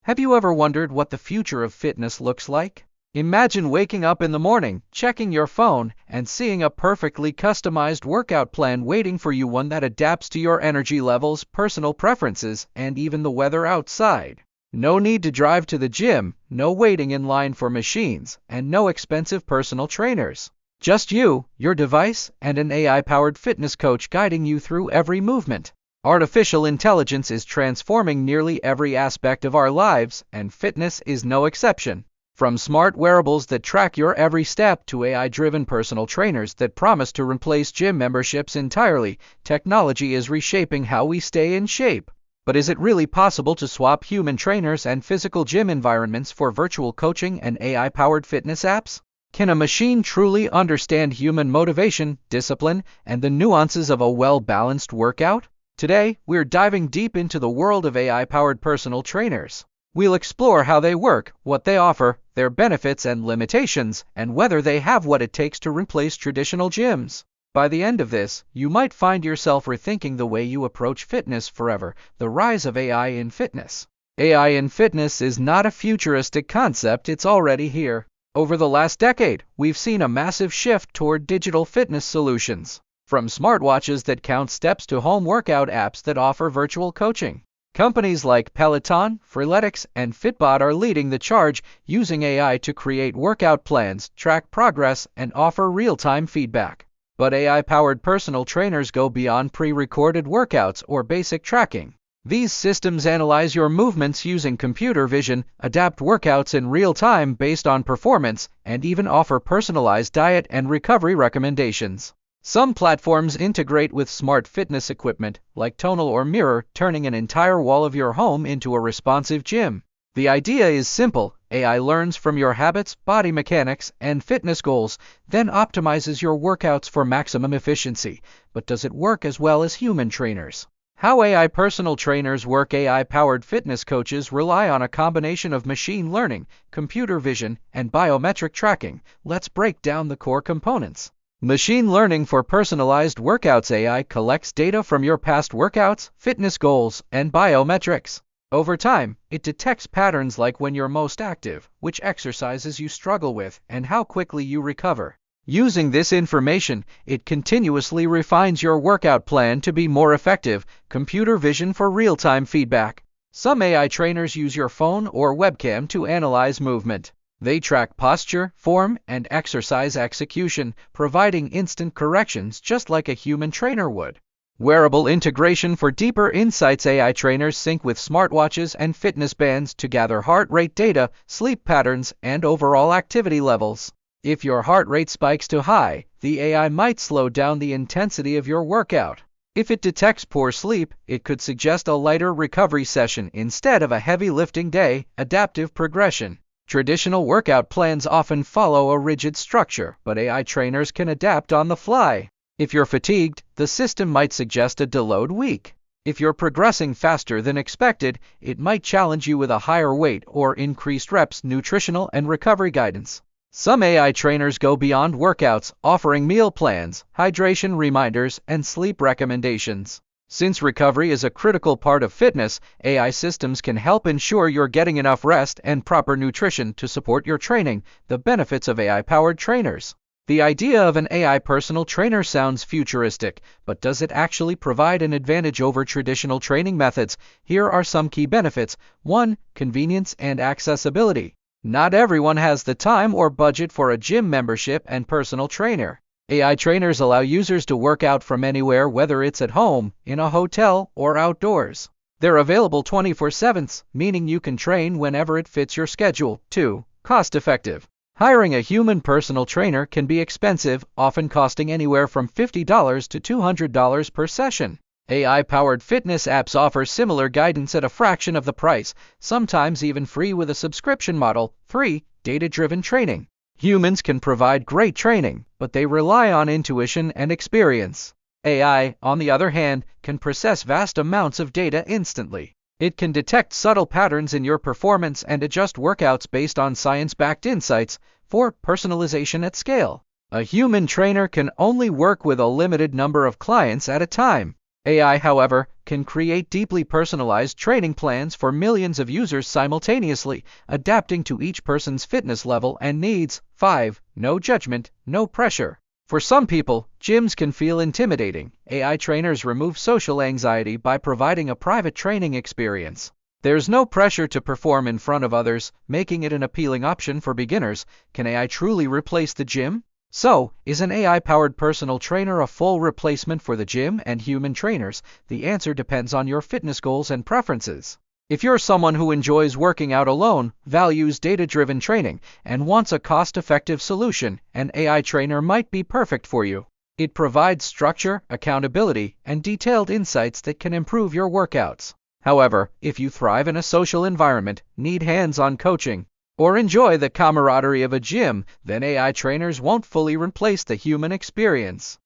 Have you ever wondered what the future of fitness looks like? Imagine waking up in the morning, checking your phone, and seeing a perfectly customized workout plan waiting for you, one that adapts to your energy levels, personal preferences, and even the weather outside. No need to drive to the gym, no waiting in line for machines, and no expensive personal trainers. Just you, your device, and an AI-powered fitness coach guiding you through every movement. Artificial intelligence is transforming nearly every aspect of our lives, and fitness is no exception. From smart wearables that track your every step to AI-driven personal trainers that promise to replace gym memberships entirely, technology is reshaping how we stay in shape. But is it really possible to swap human trainers and physical gym environments for virtual coaching and AI-powered fitness apps? Can a machine truly understand human motivation, discipline, and the nuances of a well-balanced workout? Today, we're diving deep into the world of AI-powered personal trainers. We'll explore how they work, what they offer, their benefits and limitations, and whether they have what it takes to replace traditional gyms. By the end of this, you might find yourself rethinking the way you approach fitness forever. The rise of AI in fitness. AI in fitness is not a futuristic concept, it's already here. Over the last decade, we've seen a massive shift toward digital fitness solutions. From smartwatches that count steps to home workout apps that offer virtual coaching. Companies like Peloton, Freeletics, and Fitbot are leading the charge, using AI to create workout plans, track progress, and offer real-time feedback. But AI-powered personal trainers go beyond pre-recorded workouts or basic tracking. These systems analyze your movements using computer vision, adapt workouts in real time based on performance, and even offer personalized diet and recovery recommendations. Some platforms integrate with smart fitness equipment, like Tonal or Mirror, turning an entire wall of your home into a responsive gym. The idea is simple. AI learns from your habits, body mechanics, and fitness goals, then optimizes your workouts for maximum efficiency. But does it work as well as human trainers? How AI personal trainers work. AI-powered fitness coaches rely on a combination of machine learning, computer vision, and biometric tracking. Let's break down the core components. Machine learning for personalized workouts. AI collects data from your past workouts, fitness goals, and biometrics. Over time, it detects patterns like when you're most active, which exercises you struggle with, and how quickly you recover. Using this information, it continuously refines your workout plan to be more effective. Computer vision for real-time feedback. Some AI trainers use your phone or webcam to analyze movement. They track posture, form, and exercise execution, providing instant corrections just like a human trainer would. Wearable integration for deeper insights. AI trainers sync with smartwatches and fitness bands to gather heart rate data, sleep patterns, and overall activity levels. If your heart rate spikes too high, the AI might slow down the intensity of your workout. If it detects poor sleep, it could suggest a lighter recovery session instead of a heavy lifting day. Adaptive progression. Traditional workout plans often follow a rigid structure, but AI trainers can adapt on the fly. If you're fatigued, the system might suggest a deload week. If you're progressing faster than expected, it might challenge you with a higher weight or increased reps. Nutritional and recovery guidance. Some AI trainers go beyond workouts, offering meal plans, hydration reminders, and sleep recommendations. Since recovery is a critical part of fitness, AI systems can help ensure you're getting enough rest and proper nutrition to support your training. The benefits of AI-powered trainers. The idea of an AI personal trainer sounds futuristic, but does it actually provide an advantage over traditional training methods? Here are some key benefits. 1. Convenience and accessibility. Not everyone has the time or budget for a gym membership and personal trainer. AI trainers allow users to work out from anywhere, whether it's at home, in a hotel, or outdoors. They're available 24/7, meaning you can train whenever it fits your schedule. 2. Cost-effective. Hiring a human personal trainer can be expensive, often costing anywhere from $50 to $200 per session. AI-powered fitness apps offer similar guidance at a fraction of the price, sometimes even free with a subscription model. 3. Data-driven training. Humans can provide great training, but they rely on intuition and experience. AI, on the other hand, can process vast amounts of data instantly. It can detect subtle patterns in your performance and adjust workouts based on science-backed insights. 4. Personalization at scale. A human trainer can only work with a limited number of clients at a time. AI, however, can create deeply personalized training plans for millions of users simultaneously, adapting to each person's fitness level and needs. 5. No judgment, no pressure. For some people, gyms can feel intimidating. AI trainers remove social anxiety by providing a private training experience. There's no pressure to perform in front of others, making it an appealing option for beginners. Can AI truly replace the gym? So, is an AI-powered personal trainer a full replacement for the gym and human trainers? The answer depends on your fitness goals and preferences. If you're someone who enjoys working out alone, values data-driven training, and wants a cost-effective solution, an AI trainer might be perfect for you. It provides structure, accountability, and detailed insights that can improve your workouts. However, if you thrive in a social environment, need hands-on coaching, or enjoy the camaraderie of a gym, then AI trainers won't fully replace the human experience.